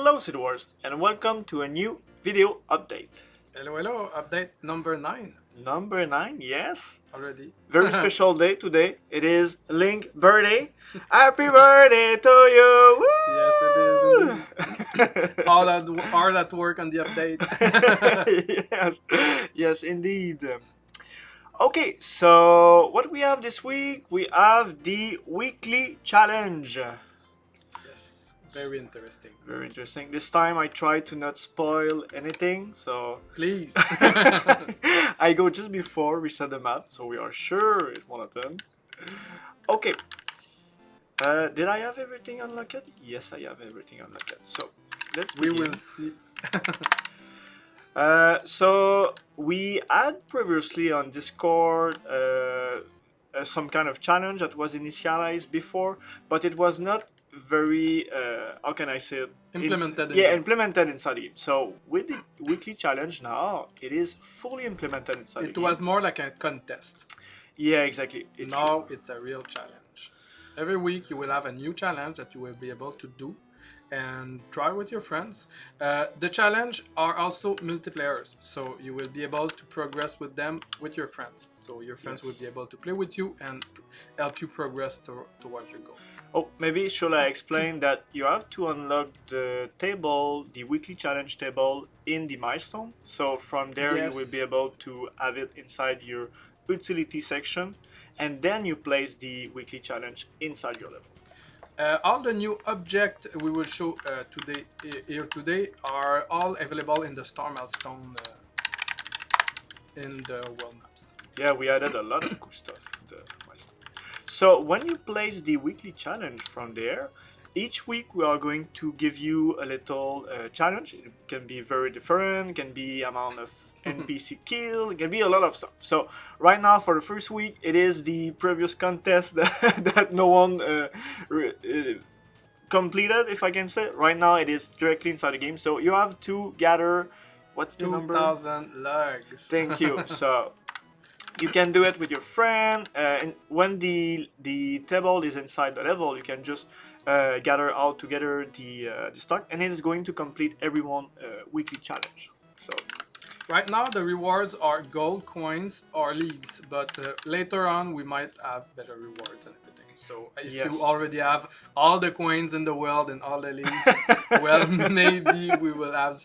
Hello Citywars and welcome to a new video update. Hello, update number 9 Number 9, yes. already. Very special day today. It is Link birthday. Happy birthday to you! Yes, it is Woo! indeed. all at work on the update. yes, yes, indeed. Okay, so what we have this week? We have the weekly challenge. Yes, very interesting. Very interesting. This time I try to not spoil anything, so Please. I go just before we set the map, so we are sure it won't happen. Okay. Did I have everything unlocked? Yes, I have everything unlocked. So let's We begin. will see. So we had previously on Discord some kind of challenge that was initialized before, but it was not very how can I say it? Implemented in Yeah, game. implemented inside the game. So with the weekly challenge now, it is fully implemented inside the It game. was more like a contest. Yeah, exactly. It Now it's a real challenge. Every week you will have a new challenge that you will be able to do and try with your friends. The challenge are also multiplayers, so you will be able to progress with them with your friends. So your friends will Yes. be able to play with you and help you progress towards your goal. Oh, maybe should I explain that you have to unlock the table, the weekly challenge table in the milestone. So from there you will Yes. be able to have it inside your utility section, and then you place the weekly challenge inside your level. All the new objects we will show here today are all available in the star milestone in the world maps. Yeah, we added a lot of cool stuff in the milestone. So when you place the weekly challenge from there, each week we are going to give you a little challenge. It can be very different, can be amount of NPC kill, it can be a lot of stuff. So right now for the first week, it is the previous contest that no one completed, if I can say. Right now it is directly inside the game. So you have to gather, what's the number? 2,000 lugs. Thank you. So you can do it with your friend, and when the table is inside the level, you can just gather all together the stock, and it is going to complete everyone weekly challenge. So Right now, the rewards are gold coins or leaves, but later on, we might have better rewards and everything. So if Yes. you already have all the coins in the world and all the leaves, well, maybe we will have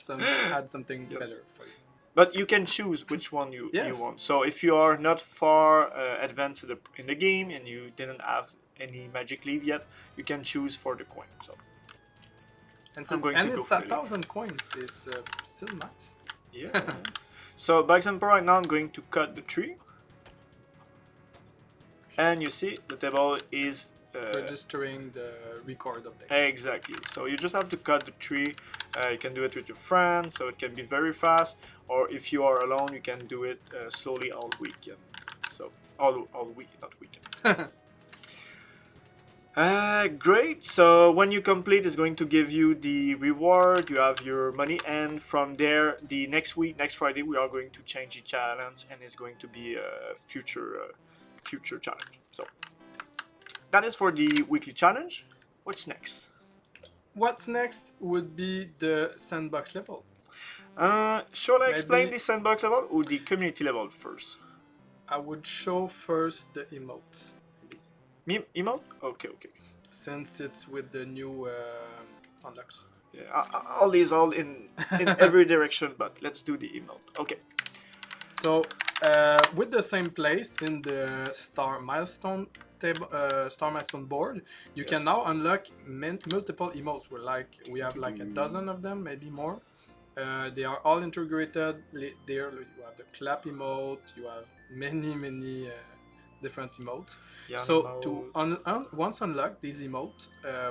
add something Yes. better for you. but you can choose which one you Yes. want. So if you are not far advanced in the game and you didn't have any magic leaf yet, you can choose for the coin. So And, I'm going and to go it's for a the leaf. 1,000 coins. It's still nice. Yeah. So by example, right now I'm going to cut the tree, and you see the table is Registering the record of the exactly. So you just have to cut the tree. You can do it with your friends, so it can be very fast. Or if you are alone, you can do it slowly all weekend. So all week, not weekend. Great. So when you complete, it's going to give you the reward. You have your money, and from there, the next week, next Friday, we are going to change the challenge, and it's going to be a future challenge. So that is for the weekly challenge. What's next? What's next would be the sandbox level. Should I explain Maybe- the sandbox level or the community level first? I would show first the emotes, maybe, Emote? Okay. since it's with the new unlocks. Yeah, all these all in every direction, but let's do the emote. Okay. So with the same place in the star milestone table, star milestone board, you can Yes. now unlock multiple emotes. We have like a dozen of them, maybe more. They are all integrated. There you have the clap emote. You have many different emotes. Yeah, So emote. to once unlock these emotes,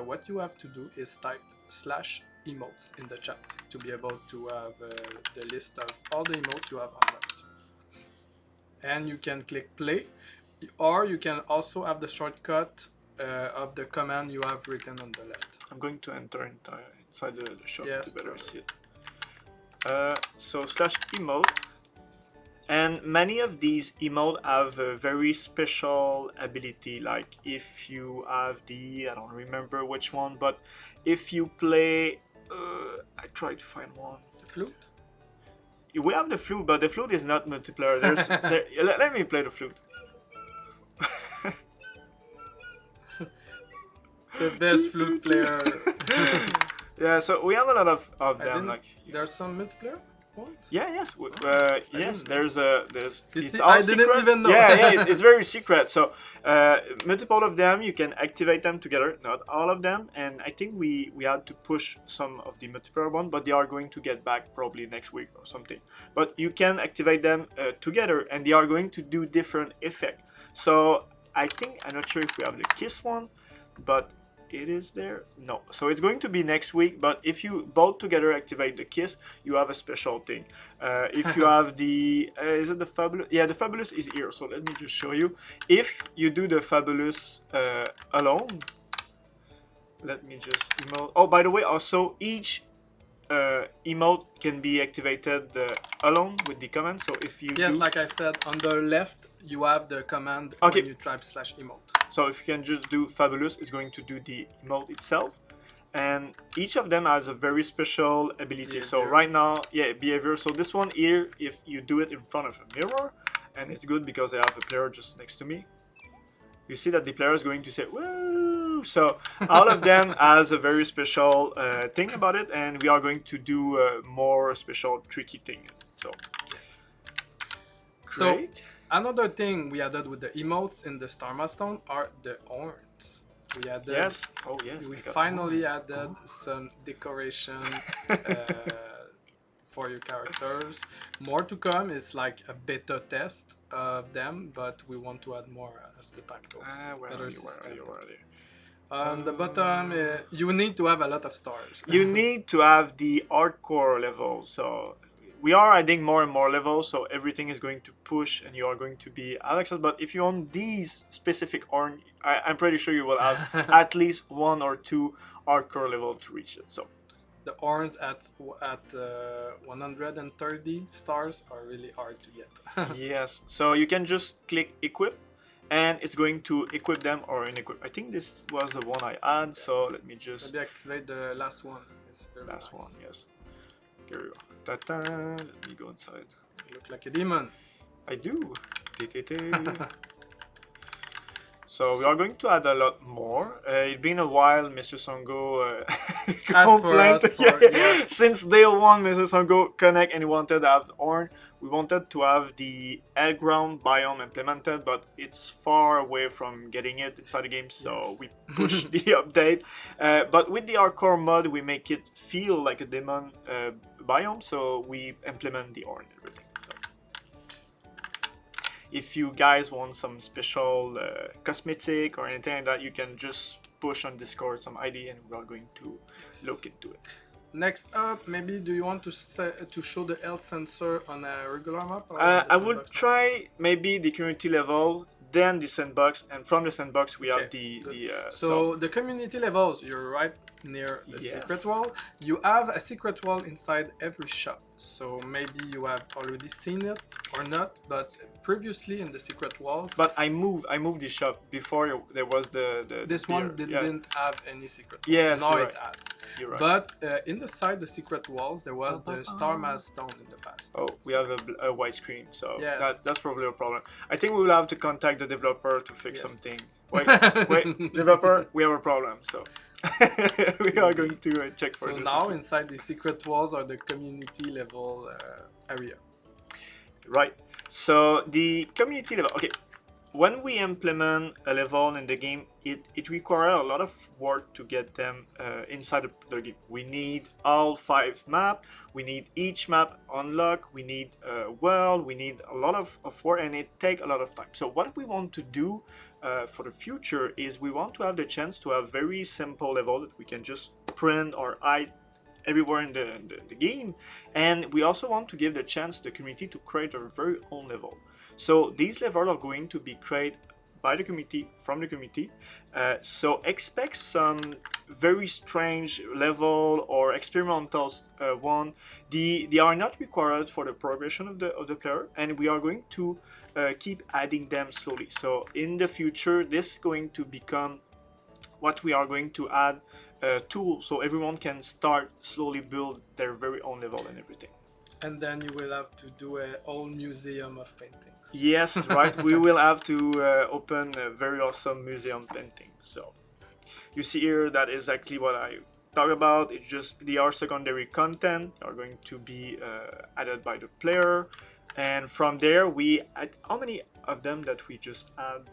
what you have to do is type /emotes in the chat to be able to have the list of all the emotes you have unlocked. And you can click play, or you can also have the shortcut of the command you have written on the left. I'm going to enter inside the shop Yes, to better perfect. see it. So /emote, and many of these emote have a very special ability. Like if you have I don't remember which one, but if you play try to find one. The flute. We have the flute, but the flute is not multiplayer. Let me play the flute. The best flute player. Yeah, so we have a lot of them. Like there's some multiplayer ones? yeah, yes, yes. There's You it's see, all I didn't secret. even know. Yeah, it's very secret. So multiple of them, you can activate them together. Not all of them, and I think we had to push some of the multiplayer one, but they are going to get back probably next week or something. But you can activate them together, and they are going to do different effect. So I think I'm not sure if we have the kiss one, but it is there. No, so it's going to be next week. But if you both together activate the kiss, you have a special thing. If you have the is it the fabulous? Yeah, the fabulous is here. So let me just show you. If you do the fabulous alone, let me just emote. Oh, by the way, also each emote can be activated alone with the command. So if you like I said, on the left you have the command Okay. when you type /emote. So if you can just do fabulous, it's going to do the emote itself. And each of them has a very special ability. So Behavior. right now, yeah, behavior. So this one here, if you do it in front of a mirror, and it's good because I have a player just next to me, you see that the player is going to say, woo! So all of them has a very special thing about it, and we are going to do a more special tricky thing. So, Yes. great. So another thing we added with the emotes in the Star Milestone are the horns. We added. Yes. Oh, yes. We I got finally one. added some decoration for your characters. More to come. It's like a beta test of them, but we want to add more as the time goes. Where are you? Where are you? Where are you? On the bottom, you need to have a lot of stars. You need to have the hardcore level. So we are adding more and more levels, so everything is going to push and you are going to be access. But if you own these specific horn, I'm pretty sure you will have at least 1 or 2 hardcore level to reach it. So The horns at 130 stars are really hard to get. yes, so you can just click equip and it's going to equip them or unequip. I think this was the one I had, Yes. so let me just Maybe activate the last one. It's very last nice. one, yes. Here we go. Ta-ta. Let me go inside. You look like a demon. I do. So we are going to add a lot more. It's been a while, Mr. Songo complained. Yes. Since day one, Mr. Songo connect and he wanted to have horn. We wanted to have the air ground biome implemented, but it's far away from getting it inside the game, so Yes. we pushed the update. But with the hardcore mod, we make it feel like a demon biome, so we implement the horn and everything. If you guys want some special cosmetic or anything like that, you can just push on Discord some ID and we are going to look into it. Next up, maybe do you want to show the health sensor on a regular map? Or I would try maybe the community level, then the sandbox, and from the sandbox we have the So the community levels, you're right near the Yes. secret wall. You have a secret wall inside every shop. So maybe you have already seen it or not, but previously in the secret walls. But I moved the shop before there was the This beer. one didn't have any secret wall. Yes, now you're it right. has. You're right. But inside the secret walls, there was the Star Milestone in the past. Oh, we have a white screen, so Yes. that's probably a problem. I think we will have to contact the developer to fix Yes. something. Wait, developer, we have a problem, so we are going to check for So this. now inside the secret walls are the community level area. Right. So the community level. Okay. When we implement a level in the game, it requires a lot of work to get them inside the game. We need all 5 maps. We need each map unlocked. We need a world. We need a lot of work, and it takes a lot of time. So what we want to do for the future is we want to have the chance to have very simple level that we can just print or hide everywhere in the game, and we also want to give the chance to the community to create their very own level. So these levels are going to be created by the community, from the community. So expect some very strange level or experimental one. They are not required for the progression of the player, and we are going to keep adding them slowly. So in the future, this is going to become what we are going to add tool, so everyone can start slowly build their very own level and everything. And then you will have to do a whole museum of paintings. Yes, right. We will have to open a very awesome museum painting. So you see here, that is actually what I talk about. It's just they are secondary content are going to be added by the player, and from there we add, how many of them that we just add?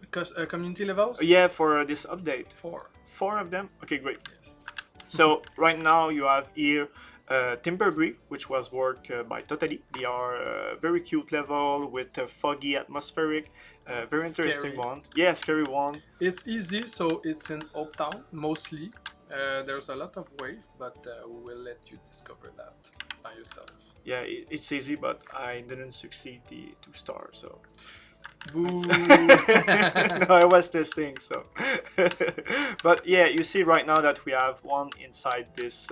Because community levels? Yeah, for this update. 4. 4 of them. Okay, great. Yes. So right now you have here Timberbree, which was worked by Totally. They are a very cute level with a foggy atmospheric, very interesting Scary. one. Yeah, scary one. It's easy, so it's in Hope Town mostly. There's a lot of wave, but we will let you discover that by yourself. Yeah, it's easy, but I didn't succeed the 2-star, so. Boo! No, I was testing, so. But yeah, you see right now that we have one inside this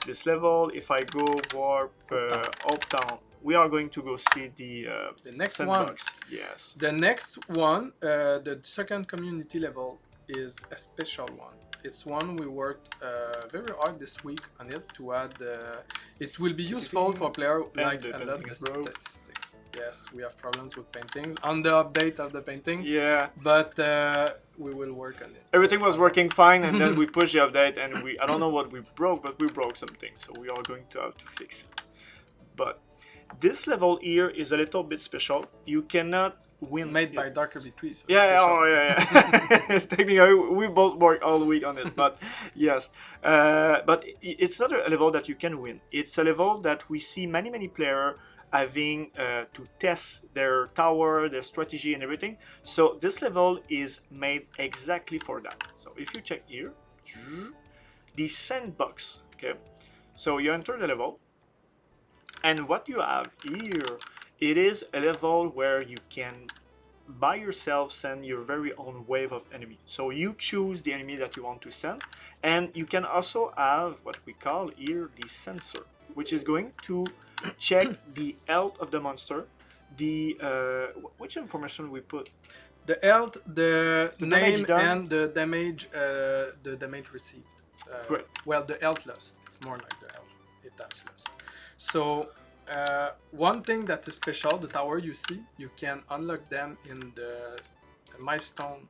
this level. If I go warp Uptown, we are going to go see the next sandbox. one. Yes. The next one, the second community level, is a special one. It's one we worked very hard this week on it to add. It will be useful for players like the a lot paintings of broke. statistics. Yes, we have problems with paintings on the update of the paintings. Yeah. But we will work on it. Everything was working fine, and then we pushed the update, and I don't know what we broke, but we broke something, so we are going to have to fix it. But this level here is a little bit special. You cannot win. Made by Darker B3. So Yeah, it's special. oh yeah. It's technically, we both work all week on it, but yes. But it's not a level that you can win. It's a level that we see many players having to test their tower, their strategy, and everything. So this level is made exactly for that. So if you check here, the sandbox. Okay, so you enter the level, and what you have here, it is a level where you can by yourself send your very own wave of enemy. So you choose the enemy that you want to send, and you can also have what we call here the sensor, which is going to check the health of the monster, the which information we put, The health, the damage name, done. and the damage received. Great. Well, the health lost. It's more like the health it has lost. So one thing that is special, the tower you see, you can unlock them in the milestone,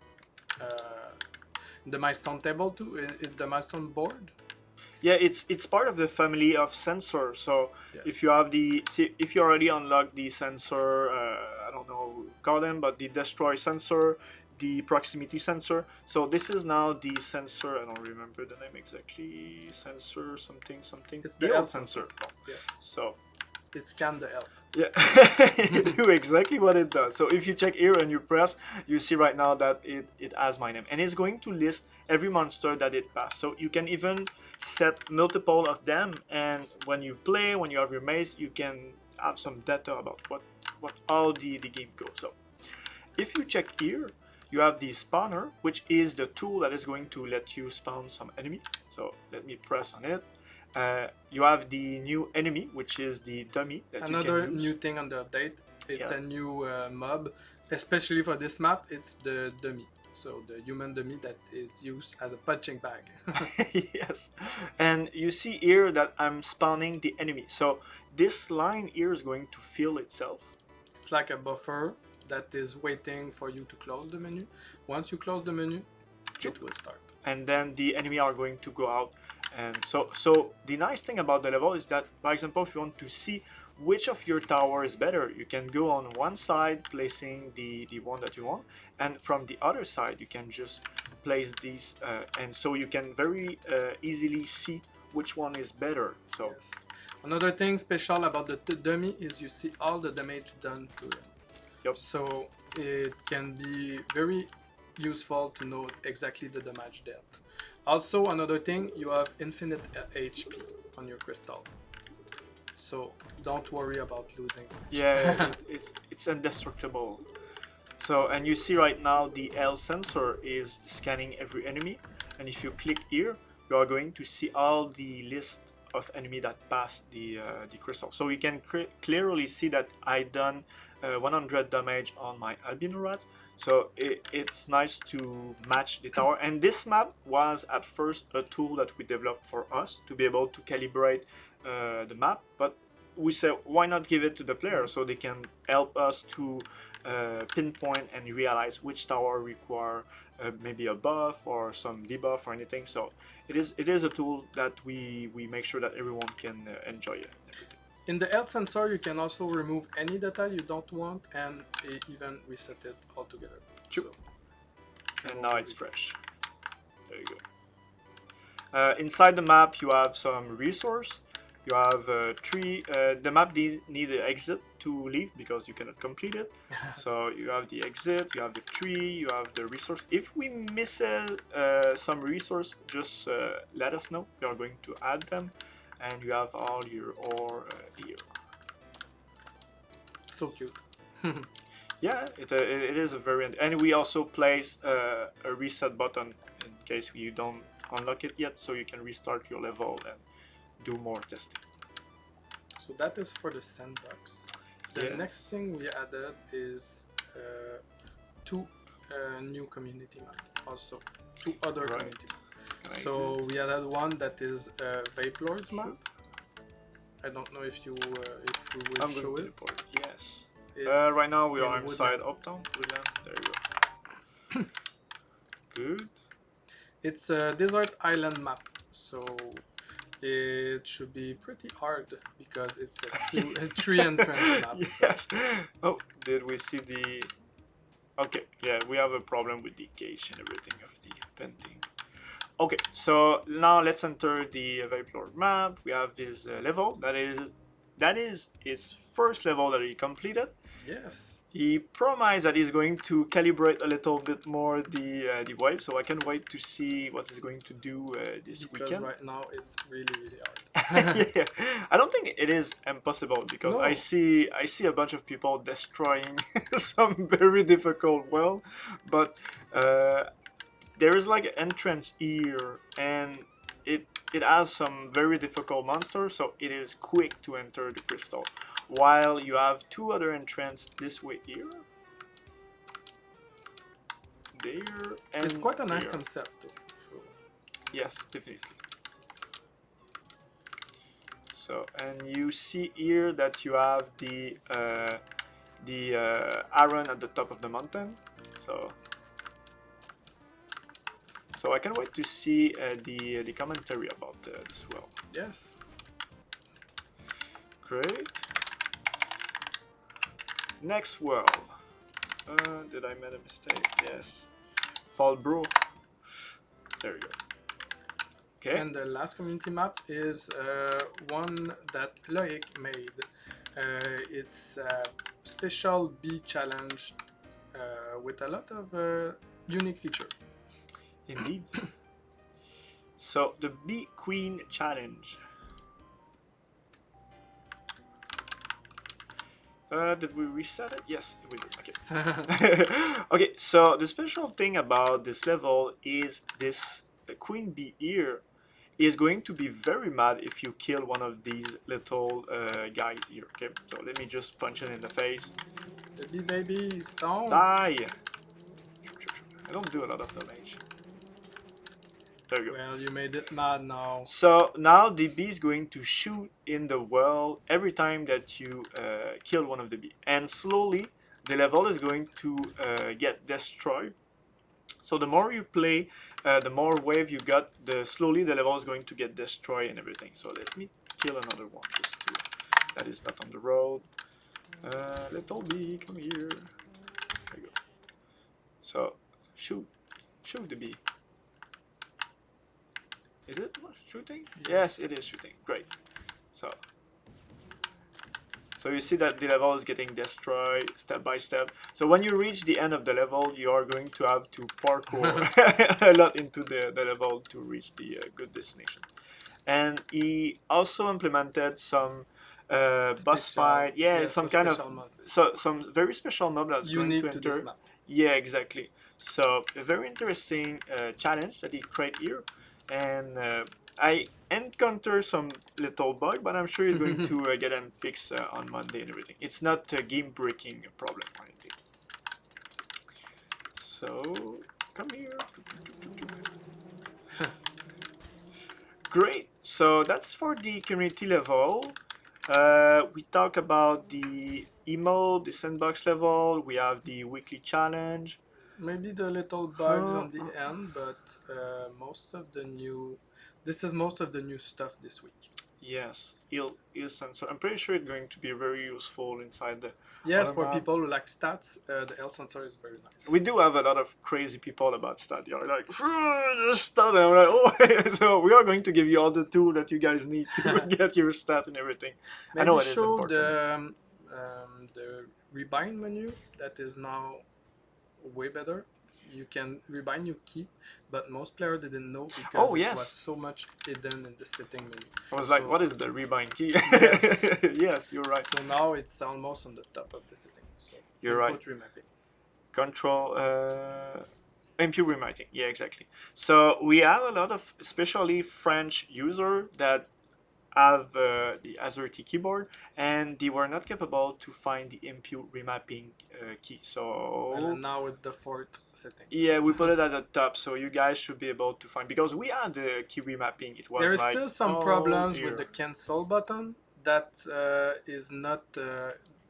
table too, in the milestone board. Yeah, it's part of the family of sensor. So Yes. if you have if you already unlocked the sensor, I don't know call them, but the destroy sensor, the proximity sensor. So this is now the sensor. I don't remember the name exactly. Sensor something. It's the health health sensor. Oh, Yes. so It scanned the health. yeah, it knew exactly what it does. So if you check here and you press, you see right now that it has my name, and it's going to list every monster that it passed. So you can even set multiple of them, and when you play, when you have your maze, you can have some data about what all the game goes. So if you check here, you have the spawner, which is the tool that is going to let you spawn some enemy. So let me press on it. You have the new enemy, which is the dummy that Another you can use. new thing on the update. It's Yeah. a new mob, especially for this map. It's the dummy, so the human dummy that is used as a punching bag. Yes, and you see here that I'm spawning the enemy. So this line here is going to fill itself. It's like a buffer that is waiting for you to close the menu. Once you close the menu, it will start. And then the enemy are going to go out. And so the nice thing about the level is that, for example, if you want to see which of your tower is better, you can go on one side placing the one that you want, and from the other side you can just place these, and so you can very easily see which one is better. So Yes. Another thing special about the dummy is you see all the damage done to him. Yep. So it can be very useful to know exactly the damage dealt. Also, another thing, you have infinite HP on your crystal. So don't worry about losing. yeah, it's indestructible. So, and you see right now the L sensor is scanning every enemy, and if you click here, you are going to see all the list of enemy that pass the crystal. So you can clearly see that I done 100 damage on my albino rat. So it's nice to match the tower. And this map was at first a tool that we developed for us to be able to calibrate the map, but we said why not give it to the player so they can help us to pinpoint and realize which tower require maybe a buff or some debuff or anything. So it is a tool that we make sure that everyone can enjoy it and everything. In the health sensor, you can also remove any data you don't want and even reset it altogether. True. So, and now it's fresh. There you go. Inside the map, you have some resource. You have three. The map need an exit to leave because you cannot complete it. So you have the exit, you have the tree, you have the resource. If we miss some resource, just let us know. We are going to add them, and you have all your ore here. So cute. Yeah, it is a very, and we also place a reset button in case you don't unlock it yet, so you can restart your level and do more testing. So that is for the sandbox. The next thing we added is two new community maps. Also, two other community maps. So we added one that is Vape Lords map. I don't know if you will show it. Yes. Right now we are inside Uptown. There you go. Good. It's a desert island map, so it should be pretty hard because it's a three entrance map. Yes. So. Oh, did we see the? Okay. Yeah, we have a problem with the cache and everything of the pending. Okay, so now let's enter the Vape Lord map. We have this level that is his first level that he completed. Yes. He promised that he's going to calibrate a little bit more the wave, so I can wait to see what he's going to do this weekend. Because right now it's really hard. Yeah, I don't think it is impossible because I see a bunch of people destroying some very difficult well, but there is like an entrance here, and it has some very difficult monsters, so it is quick to enter the crystal. While you have two other entrances this way here, there, and it's quite a nice there. concept, though. So. Yes, definitely. So, and you see here that you have the iron at the top of the mountain. So I can wait to see the commentary about this well. Yes. Great. Next world. Did I make a mistake? Yes. Fall Bro. There you go. Okay. And the last community map is one that Loic made. It's a special bee challenge with a lot of unique features. Indeed. So the Bee Queen Challenge. Did we reset it? Yes, we did. Okay. Okay, so the special thing about this level is this queen bee here is going to be very mad if you kill one of these little guys here. Okay, so let me just punch it in the face. The bee babies, don't die. I don't do a lot of damage. There you go. Well, you made it mad now. So now the bee is going to shoot in the well every time that you kill one of the bee, and slowly the level is going to get destroyed. So the more you play, the more wave you got, slowly the level is going to get destroyed and everything. So let me kill another one just to that is not on the road. Little bee, come here. There you go. So shoot the bee. Is it shooting? Yes, it is shooting. Great. So you see that the level is getting destroyed step by step. So when you reach the end of the level, you are going to have to parkour a lot into the level to reach the good destination. And he also implemented some boss fight. Yeah, some kind of mod. So some very special mob that's going to enter. This map. Yeah, exactly. So a very interesting challenge that he created here. And I encounter some little bug, but I'm sure he's going to get them fixed on Monday and everything. It's not a game breaking problem or anything. So come here. Great. So that's for the community level. We talk about the emote, the sandbox level. We have the weekly challenge. Maybe the little bugs on the end, but most of the new. This is most of the new stuff this week. Yes, ill sensor. I'm pretty sure it's going to be very useful inside the Yes, other for map. people who like stats, the L sensor is very nice. We do have a lot of crazy people about stat. You're like, the stat. And I'm like, oh, so we are going to give you all the tools that you guys need to get your stat and everything. Maybe I know it is show important. the rebind menu that is now way better. You can rebind your key, but most players didn't know because Oh, it yes. was so much hidden in the setting menu. I was like, So- what is the rebind key? Yes. Yes, you're right. So now it's almost on the top of the setting. So You're input remapping. Control impure remapping. Yeah, exactly. So we have a lot of, especially French user that have the AZERTY keyboard, and they were not capable to find the impure remapping key. So Well, and now it's the fourth setting. yeah, so. we put it at the top, so you guys should be able to find, because we had the key remapping. It was There is like, still some oh, problems dear. with the cancel button that is not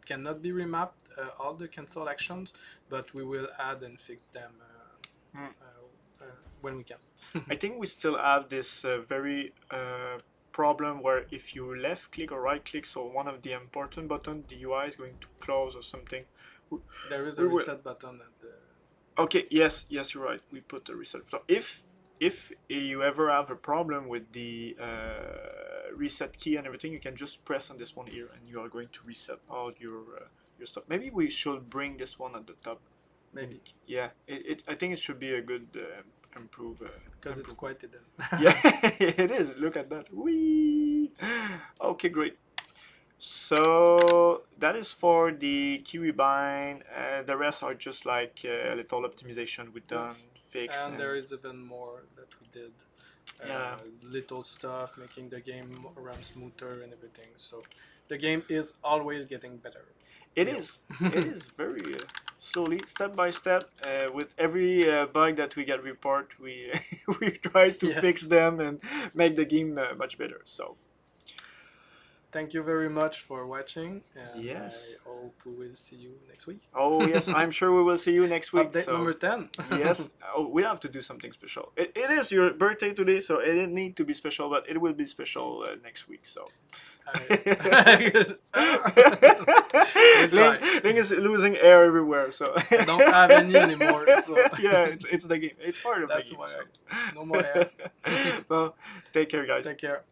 cannot be remapped all the cancel actions, but we will add and fix them when we can. I think we still have this very problem where if you left click or right click, so one of the important button, the UI is going to close or something. There is We a will- reset button at the. Okay, yes, you're right. We put the reset button. If you ever have a problem with the reset key and everything, you can just press on this one here, and you are going to reset all your stuff. Maybe we should bring this one at the top. Maybe Yeah, I think it should be a good improve. because it's quite hidden. Yeah, it is. Look at that. Whee! Okay, great. So that is for the key rebind. The rest are just like a little optimization we done, fix. And there is even more that we did. Yeah. Little stuff, making the game run smoother and everything. So the game is always getting better. It Yeah. is. It is very slowly, step by step. With every bug that we get report, we we try to Yes. fix them and make the game much better. So Thank you very much for watching. And Yes. I hope we will see you next week. oh yes, I'm sure we will see you next week. Update so. number 10. Yes. Oh, we have to do something special. It is your birthday today, so it didn't need to be special, but it will be special next week. So. Ling is losing air everywhere, so. I don't have any anymore. So Yeah, it's the game. It's part of that's the game. why So. no more air. Well, take care, guys. Take care.